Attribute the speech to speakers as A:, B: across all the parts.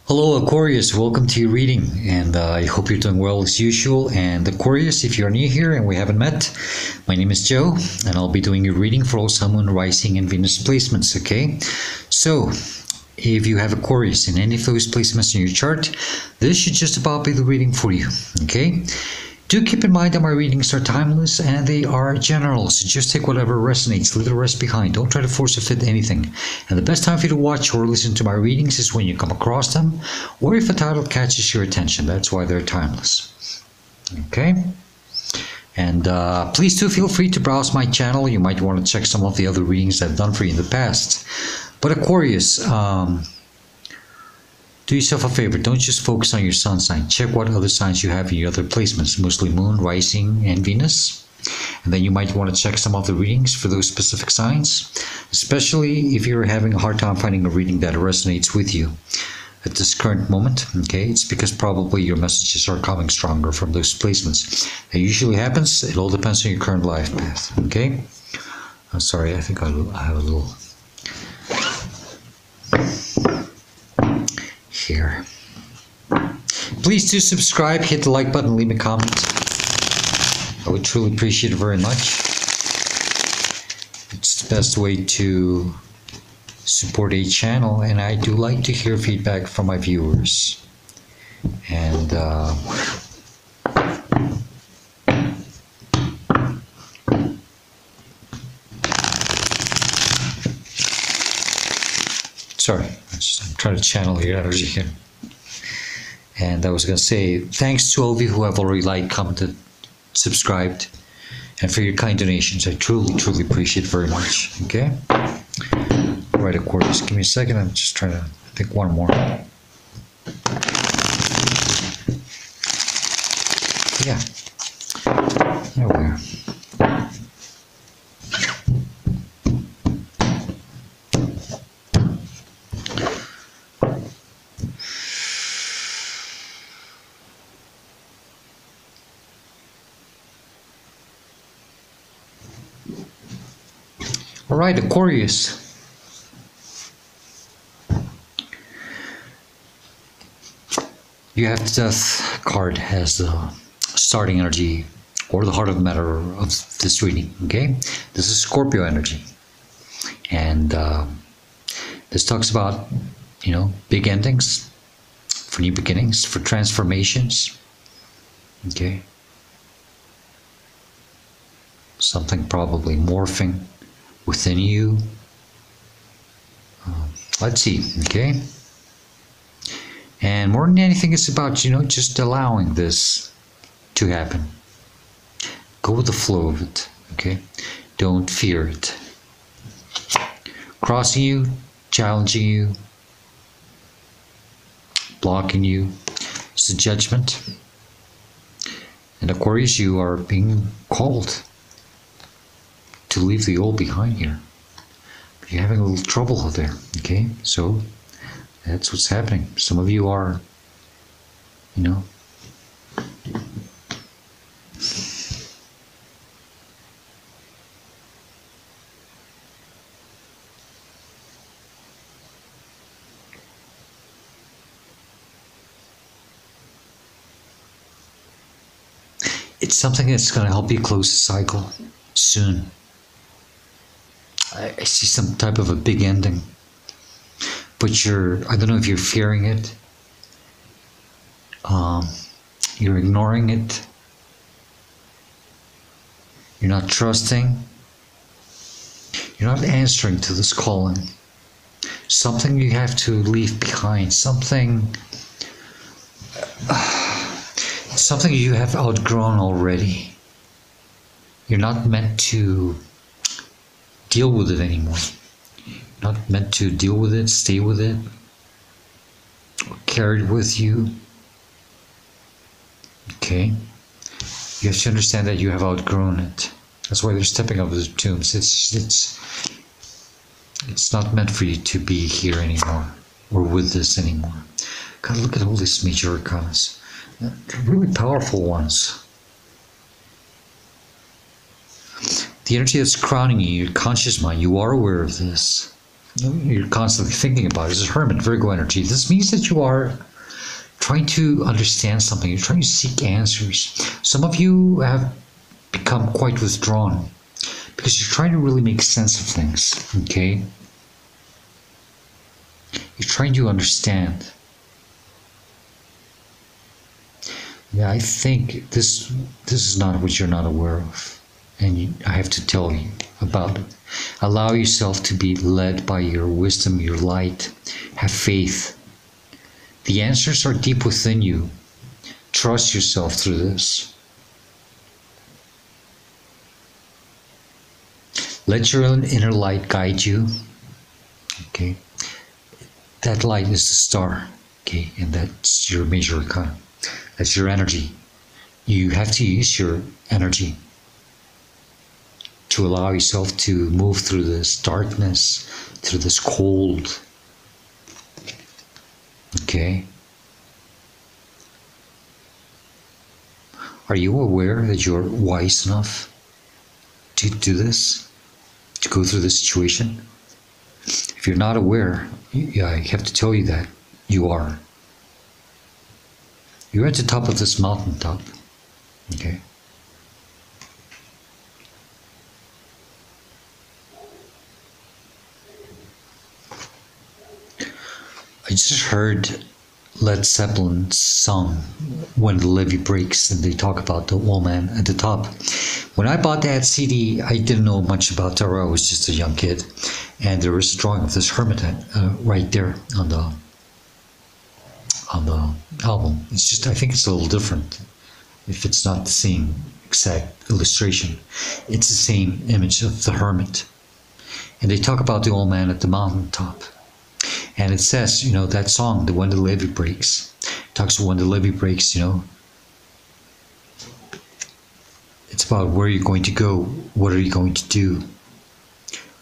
A: Hello Aquarius, welcome to your reading, and I hope you're doing well as usual. And Aquarius, if you're new here and we haven't met, my name is Joe, and I'll be doing your reading for all Sun, Moon, Rising, and Venus placements, okay? So, if you have Aquarius in any of those placements in your chart, this should just about be the reading for you, okay? Do keep in mind that my readings are timeless and they are general, so just take whatever resonates, leave the rest behind. Don't try to force to fit anything. And the best time for you to watch or listen to my readings is when you come across them, or if a title catches your attention. That's why they're timeless. Okay? And please do feel free to browse my channel. You might want to check some of the other readings I've done for you in the past. But Aquarius, do yourself a favor, don't just focus on your sun sign. Check what other signs you have in your other placements, mostly Moon, Rising, and Venus. And then you might want to check some of the readings for those specific signs, especially if you're having a hard time finding a reading that resonates with you at this current moment. Okay, it's because probably your messages are coming stronger from those placements. That usually happens. It all depends on your current life path. Okay, I'm sorry, I think I have a little here. Please do subscribe, hit the like button, leave a comment. I would truly appreciate it very much. It's the best way to support a channel, and I do like to hear feedback from my viewers. And sorry, I'm trying to channel here out of here. And I was going to say, thanks to all of you who have already liked, commented, subscribed, and for your kind donations. I truly, truly appreciate it very much. Okay? All right, Aquarius, give me a second. I'm just trying to pick one more. Yeah. There we are. All right, Aquarius. You have the Death card as the starting energy or the heart of the matter of this reading, okay? This is Scorpio energy. And this talks about, big endings, for new beginnings, for transformations, okay? Something probably morphing within you. Let's see, okay? And more than anything, it's about, just allowing this to happen. Go with the flow of it, okay? Don't fear it. Crossing you, challenging you, blocking you, it's a judgment. And Aquarius, you are being called to leave the old behind here. But you're having a little trouble out there, okay? So that's what's happening. Some of you are, it's something that's going to help you close the cycle soon. I see some type of a big ending, but I don't know if you're fearing it, you're ignoring it, you're not trusting, you're not answering to this calling. Something you have to leave behind, something you have outgrown already. You're not meant to deal with it anymore. You're not meant to deal with it, stay with it, or carry it with you. Okay? You have to understand that you have outgrown it. That's why they're stepping up the tombs. It's not meant for you to be here anymore, or with this anymore. God, look at all these major arcanas. They're really powerful ones. The energy that's crowning you, your conscious mind, you are aware of this. you're constantly thinking about. This is Hermit, Virgo energy. This means that you are trying to understand something. You're trying to seek answers. Some of you have become quite withdrawn because you're trying to really make sense of things, okay? You're trying to understand. Yeah, I think this is not what you're not aware of. And I have to tell you about it. Allow yourself to be led by your wisdom, your light. Have faith. The answers are deep within you. Trust yourself through this. Let your own inner light guide you. Okay. That light is the star. Okay. And that's your major arcana. That's your energy. You have to use your energy to allow yourself to move through this darkness, through this cold. Okay. Are you aware that you're wise enough to do this? To go through this situation? If you're not aware, I have to tell you that you are. You're at the top of this mountaintop. Okay. I just heard Led Zeppelin's song, When the Levee Breaks, and they talk about the old man at the top. When I bought that CD, I didn't know much about tarot. I was just a young kid. And there was a drawing of this hermit right there on the album. It's just, I think it's a little different. If it's not the same exact illustration, it's the same image of the hermit. And they talk about the old man at the mountaintop. And it says, you know, that song, the When the Levee Breaks, talks about when the levee breaks, you know. It's about where you're going to go, what are you going to do,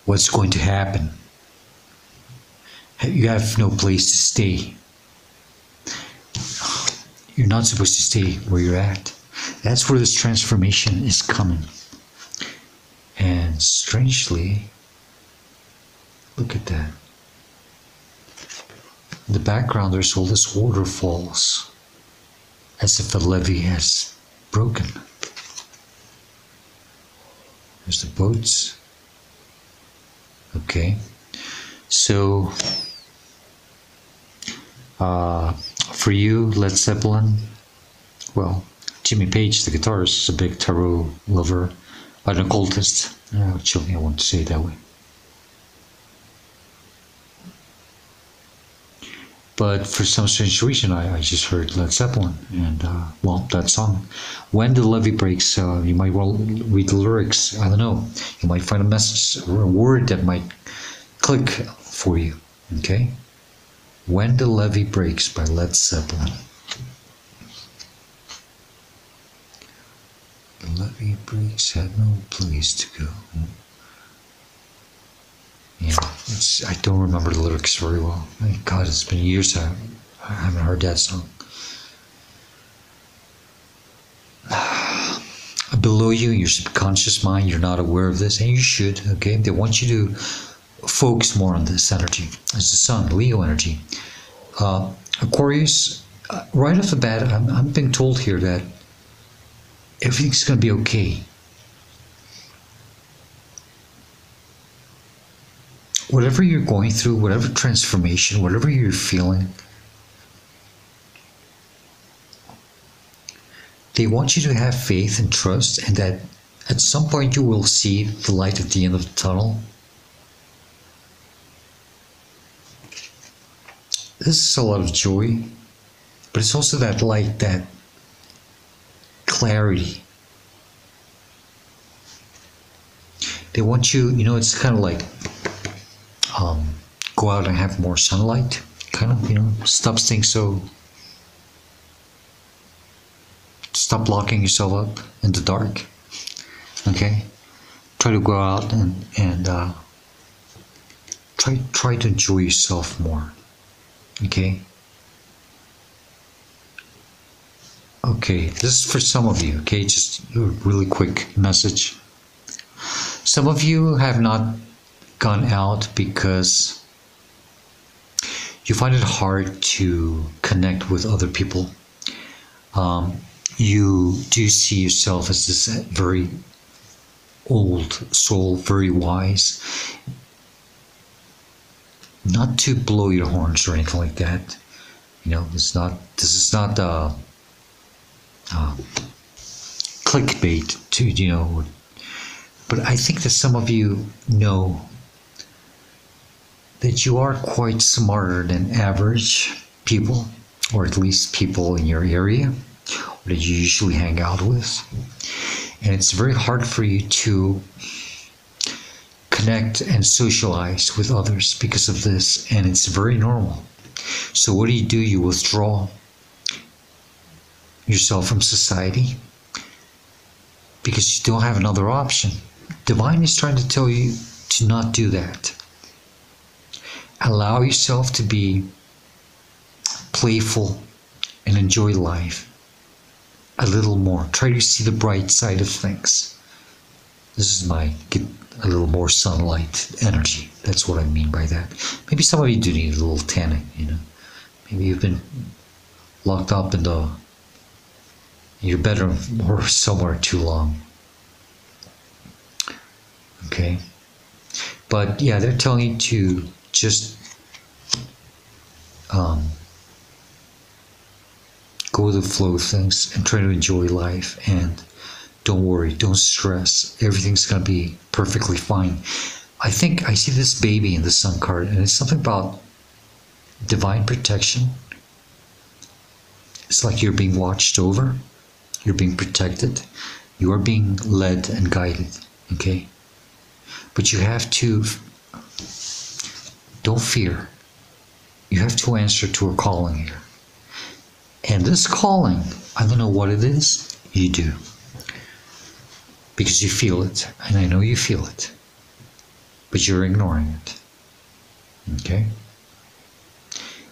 A: what's going to happen. You have no place to stay. You're not supposed to stay where you're at. That's where this transformation is coming. And strangely, look at that. In the background, there's all this waterfalls, as if a levee has broken. There's the boats. Okay. So, for you, Led Zeppelin, well, Jimmy Page, the guitarist, is a big tarot lover, but an occultist. Actually, I want to say it that way. But for some strange reason, I just heard Led Zeppelin, and well, that song, When the Levee Breaks. You might well read the lyrics. I don't know. You might find a message or a word that might click for you. Okay? When the Levee Breaks by Led Zeppelin. The levee breaks, had no place to go. Yeah, I don't remember the lyrics very well. My God, it's been years I haven't heard that song. Below you, your subconscious mind, you're not aware of this, and you should, okay? They want you to focus more on this energy. It's the sun, Leo energy. Aquarius, right off the bat, I'm being told here that everything's going to be okay. Whatever you're going through, whatever transformation, whatever you're feeling, they want you to have faith and trust, and that at some point you will see the light at the end of the tunnel. This is a lot of joy, but it's also that light, that clarity. They want you, you know, it's kind of like go out and have more sunlight, kind of, you know, stop staying so, stop locking yourself up in the dark, okay? Try to go out and try to enjoy yourself more, okay? Okay, this is for some of you, okay? Just a really quick message. Some of you have not gone out because you find it hard to connect with other people. You do see yourself as this very old soul, very wise. Not to blow your horns or anything like that. You know, this is not clickbait to, you know, but I think that some of you know that you are quite smarter than average people, or at least people in your area that you usually hang out with. And it's very hard for you to connect and socialize with others because of this, and it's very normal. So what do? You withdraw yourself from society because you don't have another option. Divine is trying to tell you to not do that. Allow yourself to be playful and enjoy life a little more. Try to see the bright side of things. This is my get a little more sunlight energy. That's what I mean by that. Maybe some of you do need a little tanning, you know. Maybe you've been locked up in your bedroom or somewhere too long. Okay. But yeah, they're telling you to just go with the flow of things and try to enjoy life, and don't worry, don't stress. Everything's going to be perfectly fine. I think I see this baby in the sun card, and it's something about divine protection. It's like you're being watched over, you're being protected, you are being led and guided, okay? But you have to, don't fear. You have to answer to a calling here. And this calling, I don't know what it is, you do. Because you feel it, and I know you feel it. But you're ignoring it. Okay?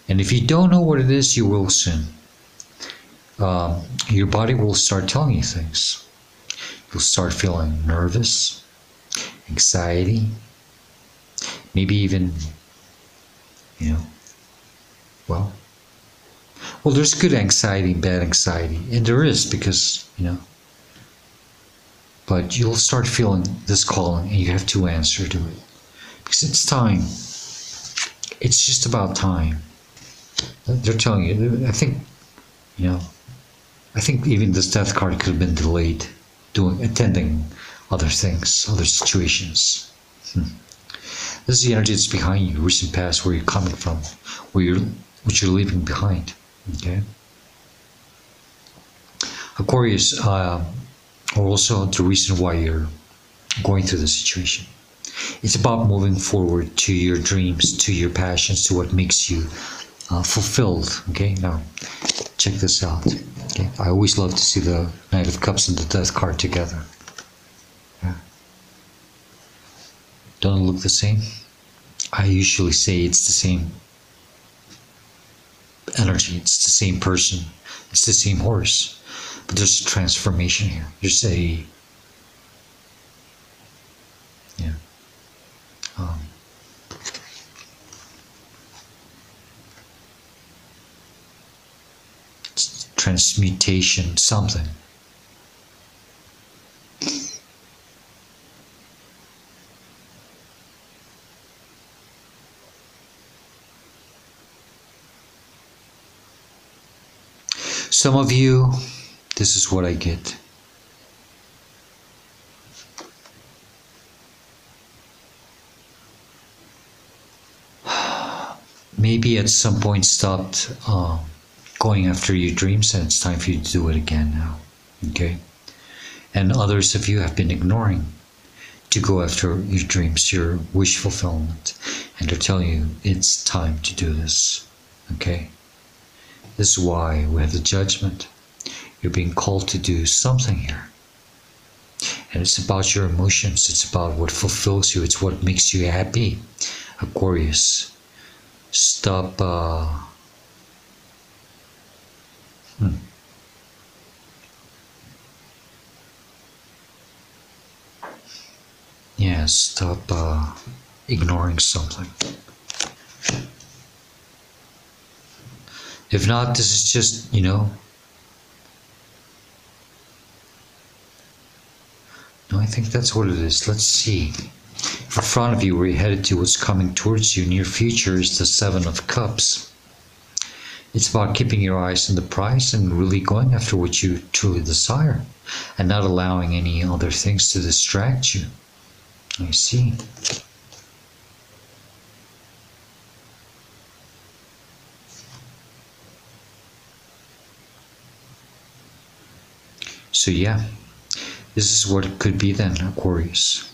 A: And if you don't know what it is, you will soon. Your body will start telling you things. You'll start feeling nervous, anxiety, maybe even, you know, well, there's good anxiety and bad anxiety, and there is, because, you know, but you'll start feeling this calling, and you have to answer to it, because it's time. It's just about time. They're telling you. I think, you know, I think even this death card could have been delayed, attending other things, other situations. This is the energy that's behind you, recent past, where you're coming from, what you're leaving behind. Okay. Aquarius, also the reason why you're going through this situation. It's about moving forward to your dreams, to your passions, to what makes you fulfilled. Okay, now check this out. Okay, I always love to see the Knight of Cups and the Death card together. Yeah. Don't it look the same? I usually say it's the same energy, it's the same person, it's the same horse, but there's a transformation here. There's a transmutation, something. Some of you, this is what I get. Maybe at some point stopped going after your dreams, and it's time for you to do it again now. Okay? And others of you have been ignoring to go after your dreams, your wish fulfillment, and they're telling you it's time to do this. Okay? This is why we have the judgment. You're being called to do something here. And it's about your emotions. It's about what fulfills you. It's what makes you happy. Aquarius, stop. Yeah, stop ignoring something. If not, this is just, no, I think that's what it is. Let's see. In front of you, where you're headed to, what's coming towards you, near future, is the Seven of Cups. It's about keeping your eyes on the prize and really going after what you truly desire and not allowing any other things to distract you. I see. So yeah, this is what it could be then, Aquarius.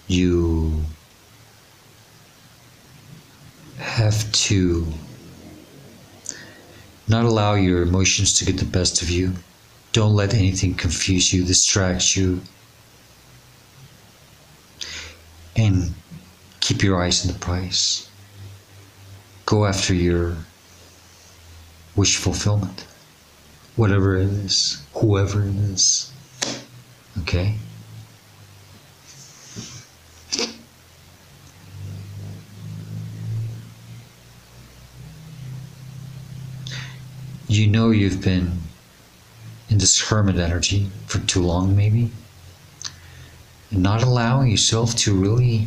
A: You have to not allow your emotions to get the best of you. Don't let anything confuse you, distract you. And keep your eyes on the prize. Go after your wish fulfillment. Whatever it is, whoever it is. Okay? You know you've been in this hermit energy for too long, maybe, and not allowing yourself to really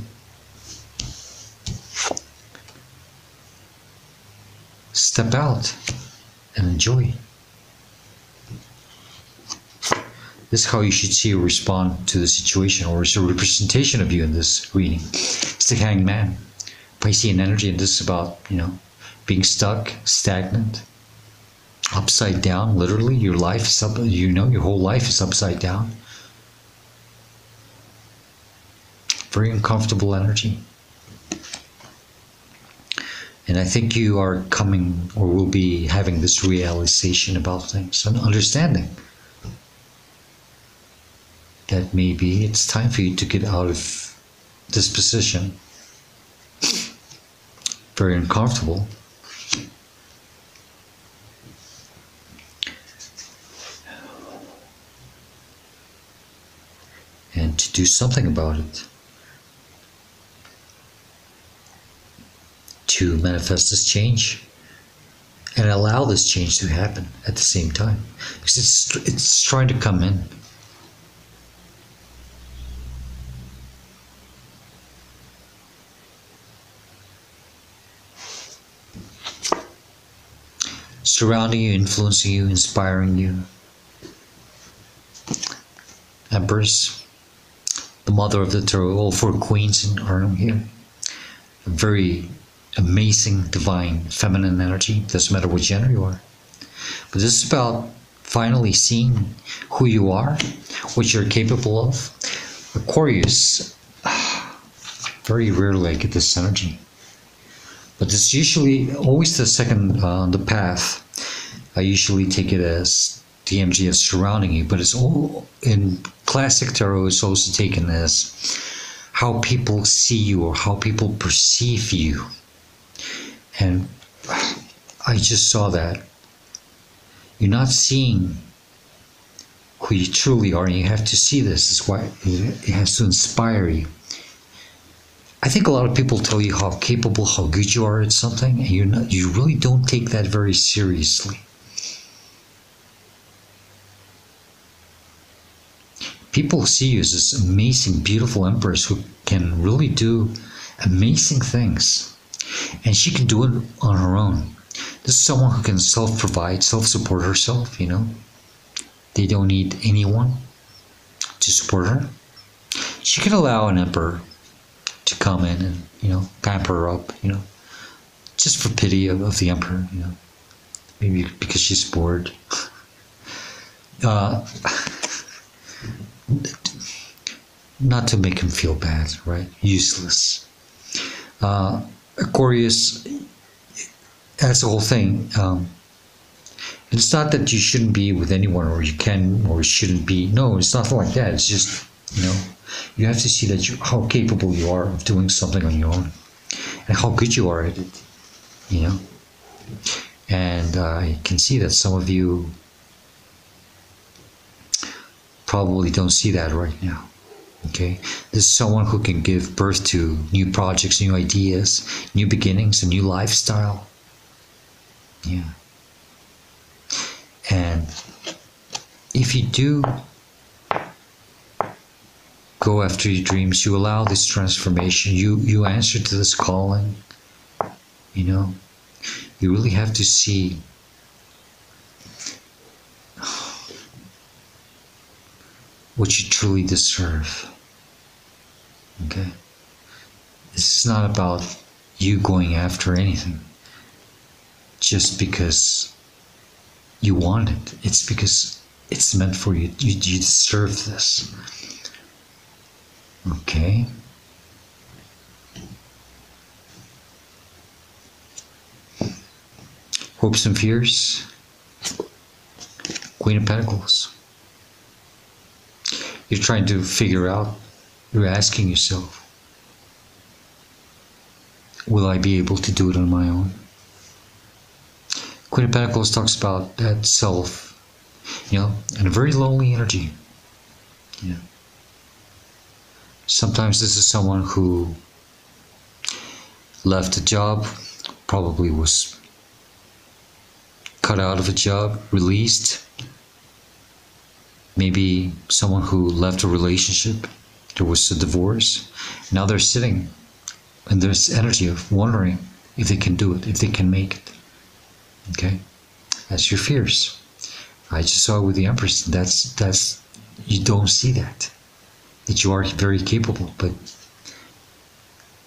A: step out and enjoy. This is how you should see or respond to the situation, or it's a representation of you in this reading. It's the Hanged Man, Piscean energy, and this is about, being stuck, stagnant, upside down. Literally, your life is up. Your whole life is upside down. Very uncomfortable energy. And I think you are coming, or will be having, this realization about things and understanding that maybe it's time for you to get out of this position. Very uncomfortable. And to do something about it. To manifest this change and allow this change to happen at the same time, because it's trying to come in. Surrounding you, influencing you, inspiring you. Empress, the mother of the tarot, all four queens are here. A very amazing, divine, feminine energy. Doesn't matter what gender you are. But this is about finally seeing who you are, what you're capable of. Aquarius, very rarely I get this energy. But it's usually always the second on the path. I usually take it as the energy is surrounding you, but it's all in classic tarot. It's also taken as how people see you or how people perceive you. And I just saw that you're not seeing who you truly are, and you have to see this. It's why it has to inspire you. I think a lot of people tell you how capable, how good you are at something, and you really don't take that very seriously. People see you as this amazing, beautiful empress who can really do amazing things. And she can do it on her own. This is someone who can self-provide, self-support herself, They don't need anyone to support her. She can allow an emperor to come in and, pamper her up, just for pity of the emperor, Maybe because she's bored. Not to make him feel bad, right? Useless. Aquarius, that's the whole thing. It's not that you shouldn't be with anyone, or you can or shouldn't be. No, it's not like that. It's just, you have to see that how capable you are of doing something on your own, and how good you are at it, And I can see that some of you probably don't see that right now. Okay, this is someone who can give birth to new projects, new ideas, new beginnings, a new lifestyle. Yeah. And if you do go after your dreams, you allow this transformation, you answer to this calling, you know, you really have to see what you truly deserve. Okay? This is not about you going after anything just because you want it. It's because it's meant for you. You deserve this. Okay? Hopes and fears. Queen of Pentacles. You're trying to figure out, you're asking yourself, will I be able to do it on my own? Queen of Pentacles talks about that self, you know, and a very lonely energy. Yeah. Sometimes this is someone who left a job, probably was cut out of a job, released. Maybe someone who left a relationship, there was a divorce. Now they're sitting in this energy of wondering if they can do it, if they can make it. Okay? That's your fears. I just saw it with the Empress. That's you don't see that you are very capable, but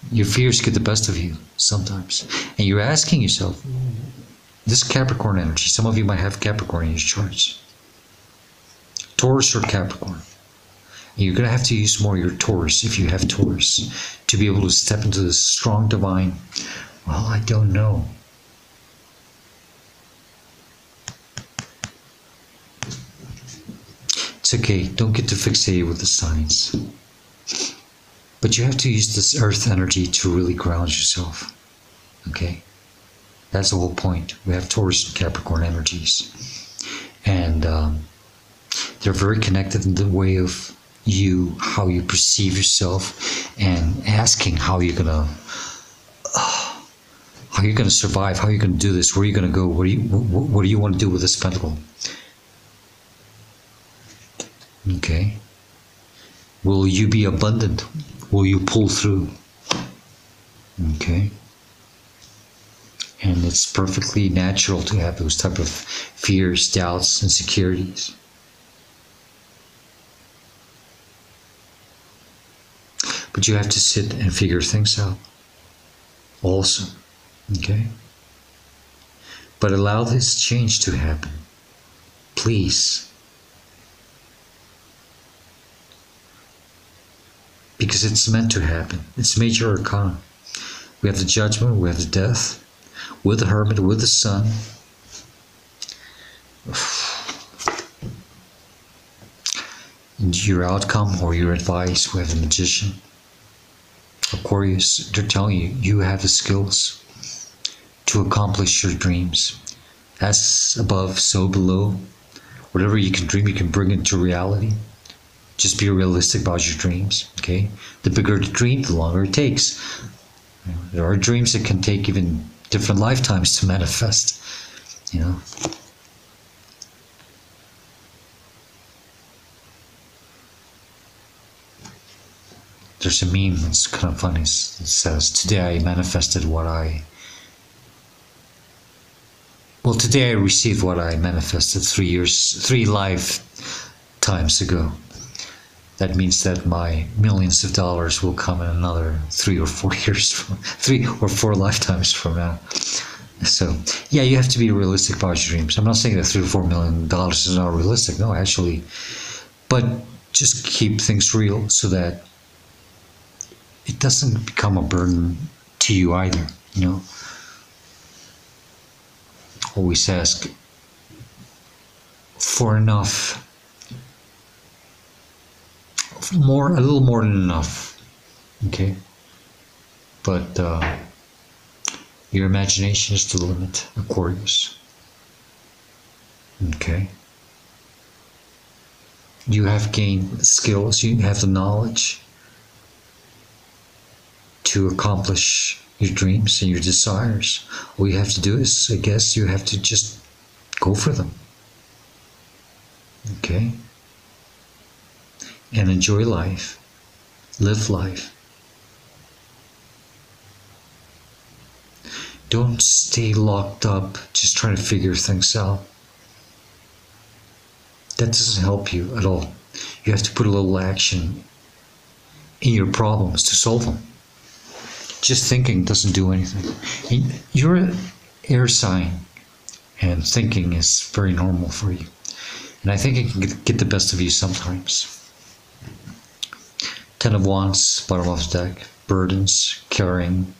A: your fears get the best of you sometimes. And you're asking yourself, this Capricorn energy, some of you might have Capricorn in your charts. Taurus or Capricorn. You're going to have to use more your Taurus, if you have Taurus, to be able to step into this strong divine, well, I don't know. It's okay, don't get too fixated with the signs. But you have to use this earth energy to really ground yourself. Okay? That's the whole point. We have Taurus and Capricorn energies. And they're very connected in the way of you, how you perceive yourself, and asking how you're gonna survive, how you're gonna do this, where are you gonna go, what do you want to do with this pentacle? Okay. Will you be abundant? Will you pull through? Okay. And it's perfectly natural to have those type of fears, doubts, insecurities. But you have to sit and figure things out also. Okay? But allow this change to happen. Please. Because it's meant to happen. It's major arcana. We have the Judgment, we have the Death, with the Hermit, with the Sun. And your outcome or your advice, we have the Magician. Aquarius, they're telling you, you have the skills to accomplish your dreams. As above, so below. Whatever you can dream, you can bring into reality. Just be realistic about your dreams, okay? The bigger the dream, the longer it takes. There are dreams that can take even different lifetimes to manifest, you know? There's a meme that's kind of funny. It says, today I manifested what I... Well, today I received what I manifested 3 lifetimes ago. That means that my millions of dollars will come in another 3 or 4 years, 3 or 4 lifetimes from now. So, yeah, you have to be realistic about your dreams. I'm not saying that $3 or $4 million is not realistic. No, actually. But just keep things real so that it doesn't become a burden to you either, you know. Always ask for enough. A little more than enough, okay? But your imagination is the limit, Aquarius. Okay? You have gained skills, you have the knowledge to accomplish your dreams and your desires. All you have to do is, I guess, you have to just go for them. Okay? And enjoy life. Live life. Don't stay locked up just trying to figure things out. That doesn't help you at all. You have to put a little action in your problems to solve them. Just thinking doesn't do anything. You're an air sign, and thinking is very normal for you. And I think it can get the best of you sometimes. Ten of Wands, bottom of the deck, burdens, carrying.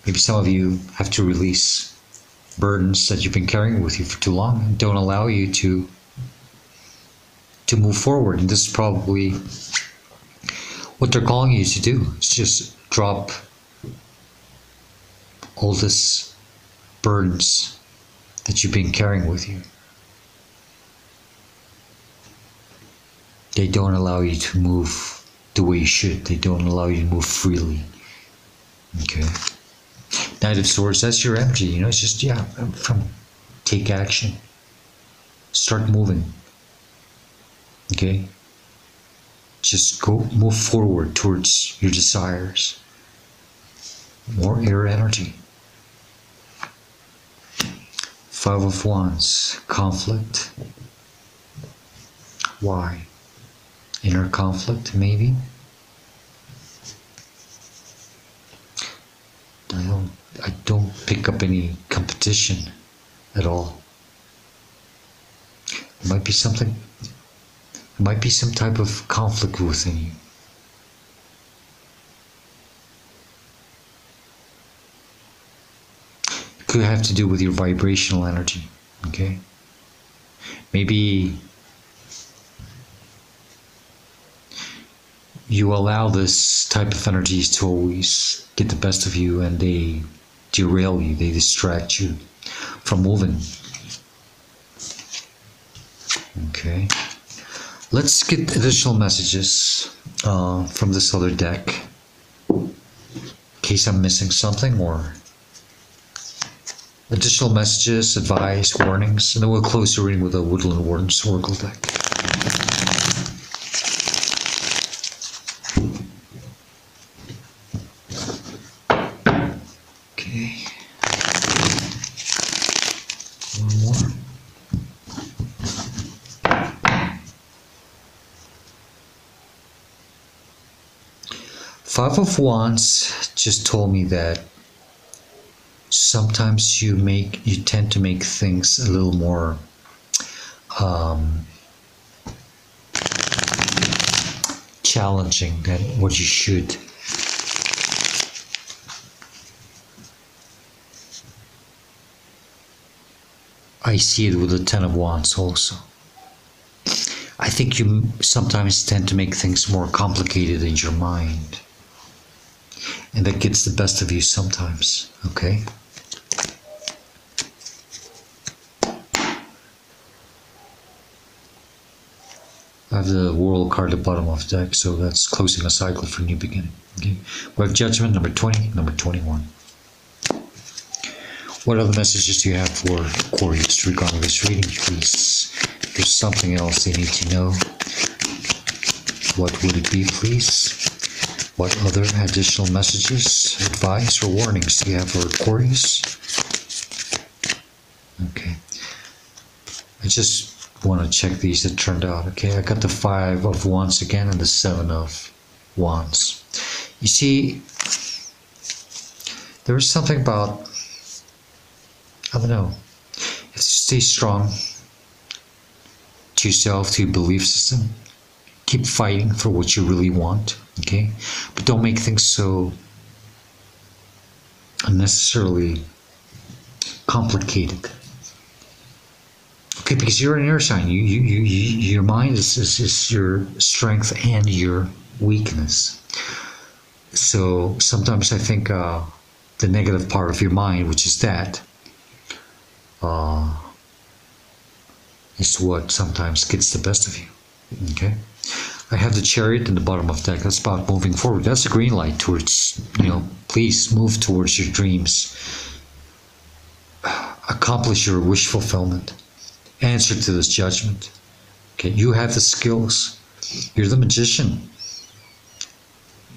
A: Maybe some of you have to release burdens that you've been carrying with you for too long and don't allow you to move forward. And this is probably what they're calling you to do. It's just drop all this burdens that you've been carrying with you. They don't allow you to move the way you should. They don't allow you to move freely. Okay. Knight of Swords, that's your energy. You know, it's just, yeah, take action. Start moving. Okay. Just move forward towards your desires. More air energy. Five of Wands, conflict. Why? Inner conflict, maybe? I don't pick up any competition at all. It might be something. It might be some type of conflict within you. It could have to do with your vibrational energy. Okay? Maybe you allow this type of energies to always get the best of you, and they derail you, they distract you from moving. Okay. Let's get additional messages from this other deck, in case I'm missing something, or additional messages, advice, warnings, and then we'll close the reading with a Woodland Warden's Oracle deck. Okay. One more. Five of Wands just told me that sometimes you tend to make things a little more challenging than what you should. I see it with the Ten of Wands also. I think you sometimes tend to make things more complicated in your mind. And that gets the best of you sometimes, okay? I have the World card at the bottom of the deck, so that's closing a cycle for new beginning. Okay? We have Judgment, number 20, number 21. What other messages do you have for Aquarius regarding this reading, please? If there's something else they need to know, what would it be, please? What other additional messages, advice, or warnings do you have for Aquarius? Okay. I just want to check these that turned out. Okay, I got the Five of Wands again and the Seven of Wands. You see, there is something about, I don't know, you have to stay strong to yourself, to your belief system. Keep fighting for what you really want, okay? But don't make things so unnecessarily complicated. Okay, because you're an air sign. Your mind is your strength and your weakness. So sometimes I think the negative part of your mind, which is that, is what sometimes gets the best of you. Okay? I have the Chariot in the bottom of the deck. That's about moving forward. That's a green light towards, please move towards your dreams. Accomplish your wish fulfillment. Answer to this judgment. Okay, you have the skills. You're the magician.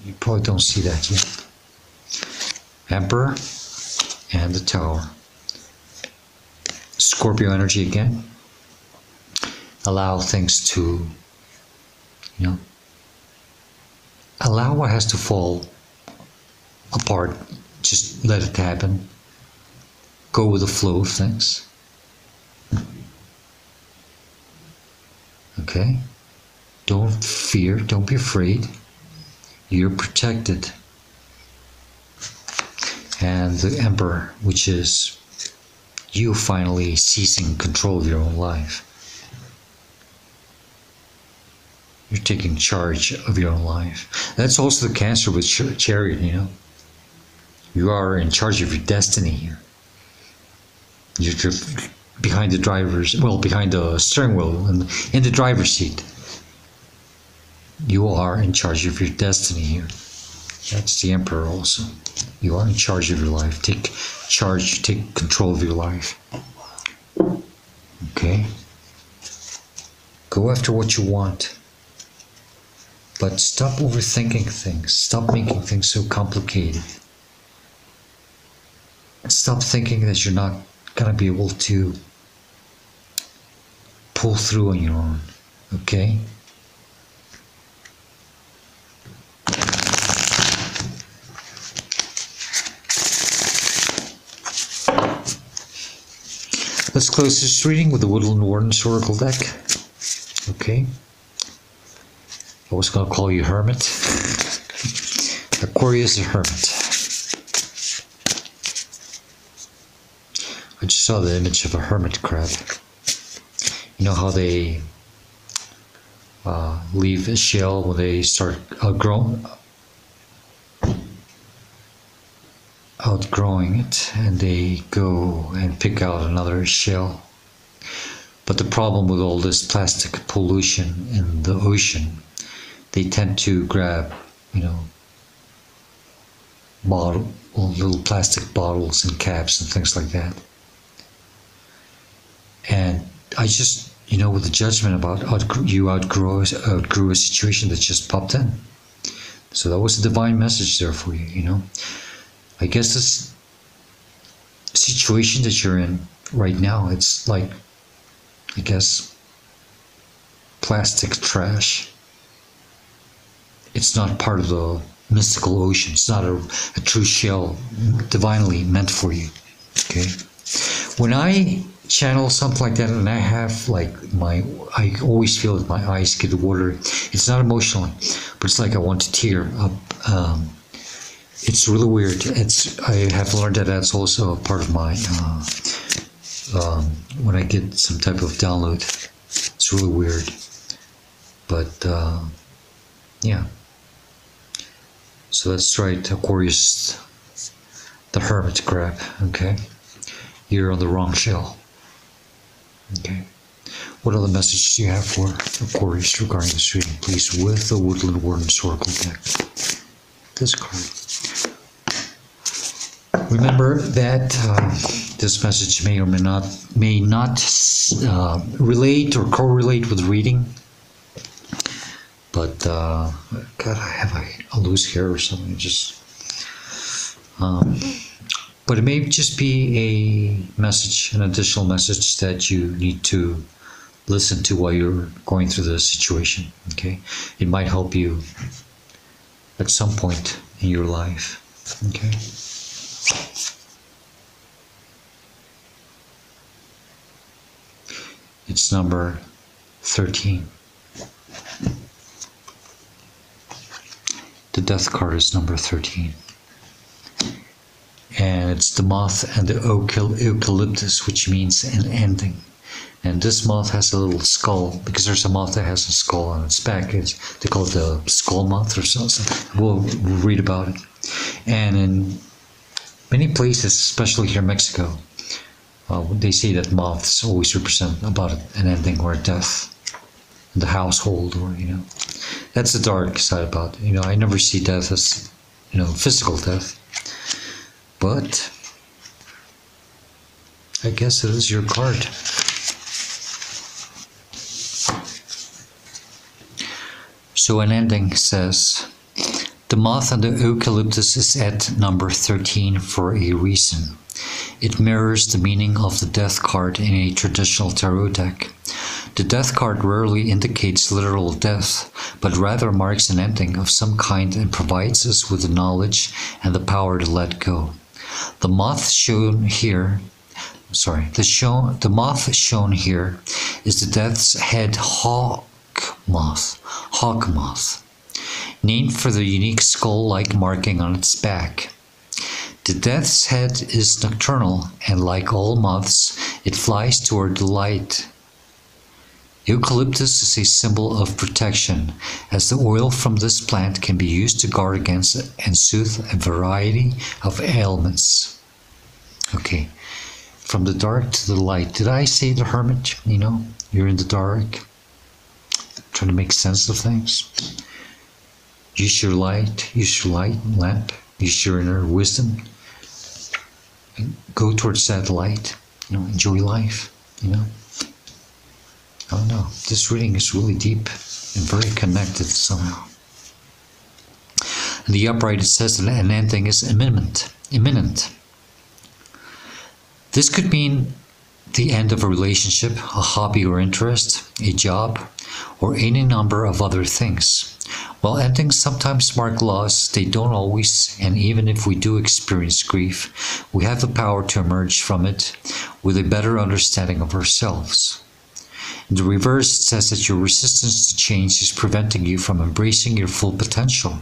A: You probably don't see that yet. Emperor and the Tower. Scorpio energy again. Allow things to, allow what has to fall apart. Just let it happen. Go with the flow of things. Okay? Don't fear, don't be afraid. You're protected. And the Emperor, which is you finally seizing control of your own life. You're taking charge of your own life. That's also the Cancer with Chariot, You are in charge of your destiny here. You're behind behind the steering wheel and in the driver's seat. You are in charge of your destiny here. That's the Emperor also. You are in charge of your life. Take charge, take control of your life. Okay? Go after what you want. But stop overthinking things. Stop making things so complicated. Stop thinking that you're not going to be able to pull through on your own. Okay? Let's close this reading with the Woodland Warden's Oracle deck. Okay? I was going to call you Hermit. Aquarius the Hermit. I just saw the image of a hermit crab. You know how they leave a shell when they start outgrowing it, and they go and pick out another shell. But the problem with all this plastic pollution in the ocean, they tend to grab, little plastic bottles and caps and things like that. And I just, with the judgment about you outgrew a situation that just popped in. So that was a divine message there for you, I guess this situation that you're in right now, it's like, I guess, plastic trash. It's not part of the mystical ocean. It's not a true shell divinely meant for you. Okay? When I channel something like that, and I have I always feel that my eyes get watery. It's not emotionally, but it's like I want to tear up. It's really weird. I have learned that that's also a part of my when I get some type of download. It's really weird, but yeah. So that's right, Aquarius, the Hermit crab. Okay, you're on the wrong shell. Okay. What other message do you have for Aquarius regarding this reading, please, with the Woodland Warden's Oracle deck? This card. Remember that this message may or may not relate or correlate with reading. But God, I have a loose hair or something. But it may just be a message, an additional message that you need to listen to while you're going through the situation. Okay, it might help you at some point in your life. Okay. It's number 13. The Death card is number 13. And it's the moth and the eucalyptus, which means an ending. And this moth has a little skull, because there's a moth that has a skull on its back. They call it the skull moth or something. We'll read about it. And in many places, especially here in Mexico, They say that moths always represent about an ending or a death in the household, or that's the dark side about it. I never see death as physical death, but I guess it is your card. So an ending says, the moth on the eucalyptus is at number 13 for a reason. It mirrors the meaning of the death card in a traditional tarot deck. The death card rarely indicates literal death, but rather marks an ending of some kind and provides us with the knowledge and the power to let go. The moth shown here the moth shown here is the death's head hawk moth, named for the unique skull-like marking on its back. The death's head is nocturnal, and like all moths, it flies toward the light. Eucalyptus is a symbol of protection, as the oil from this plant can be used to guard against and soothe a variety of ailments. Okay, from the dark to the light. Did I say the hermit? You're in the dark, trying to make sense of things. Use your light, lamp, use your inner wisdom, and go towards that light. Enjoy life. I don't know. This reading is really deep and very connected somehow. In the upright, it says that an ending is imminent. This could mean the end of a relationship, a hobby or interest, a job, or any number of other things. While endings sometimes mark loss, they don't always, and even if we do experience grief, we have the power to emerge from it with a better understanding of ourselves. In the reverse, it says that your resistance to change is preventing you from embracing your full potential.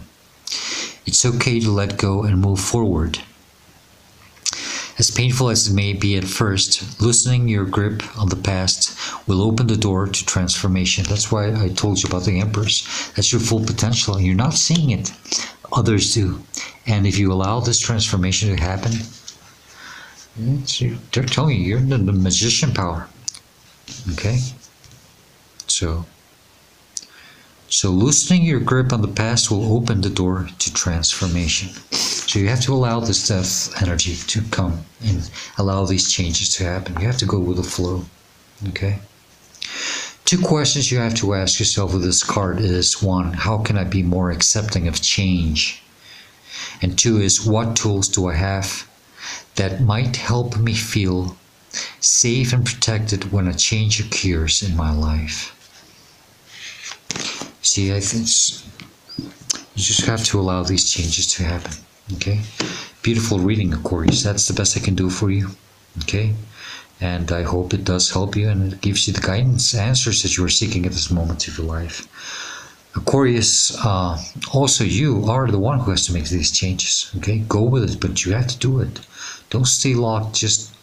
A: It's okay to let go and move forward. As painful as it may be at first, loosening your grip on the past will open the door to transformation. That's why I told you about the Empress. That's your full potential, and you're not seeing it. Others do. And if you allow this transformation to happen, they're telling you you're in the magician power. Okay? So loosening your grip on the past will open the door to transformation. So you have to allow this death energy to come and allow these changes to happen. You have to go with the flow. Okay? 2 questions you have to ask yourself with this card is, 1, how can I be more accepting of change? And 2 is, what tools do I have that might help me feel safe and protected when a change occurs in my life? See, I think you just have to allow these changes to happen. Okay? Beautiful reading, Aquarius. That's the best I can do for you. Okay? And I hope it does help you and it gives you the guidance, answers that you are seeking at this moment of your life. Aquarius, also you are the one who has to make these changes. Okay? Go with it, but you have to do it. Don't stay locked just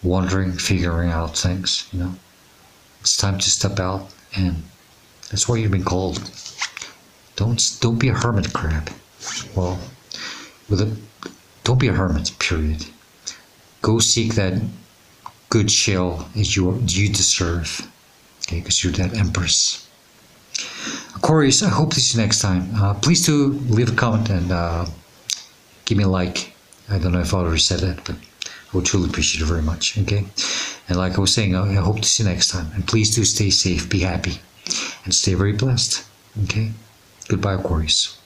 A: wondering, figuring out things, It's time to step out, and that's why you've been called. Don't be a hermit crab. Well, don't be a hermit, period. Go seek that good shell that you deserve. Okay, because you're that Empress. Aquarius, I hope to see you next time. Please do leave a comment and give me a like. I don't know if I already said that, but I would truly appreciate it very much. Okay? And like I was saying, I hope to see you next time. And please do stay safe, be happy, and stay very blessed. Okay? Goodbye, Aquarius.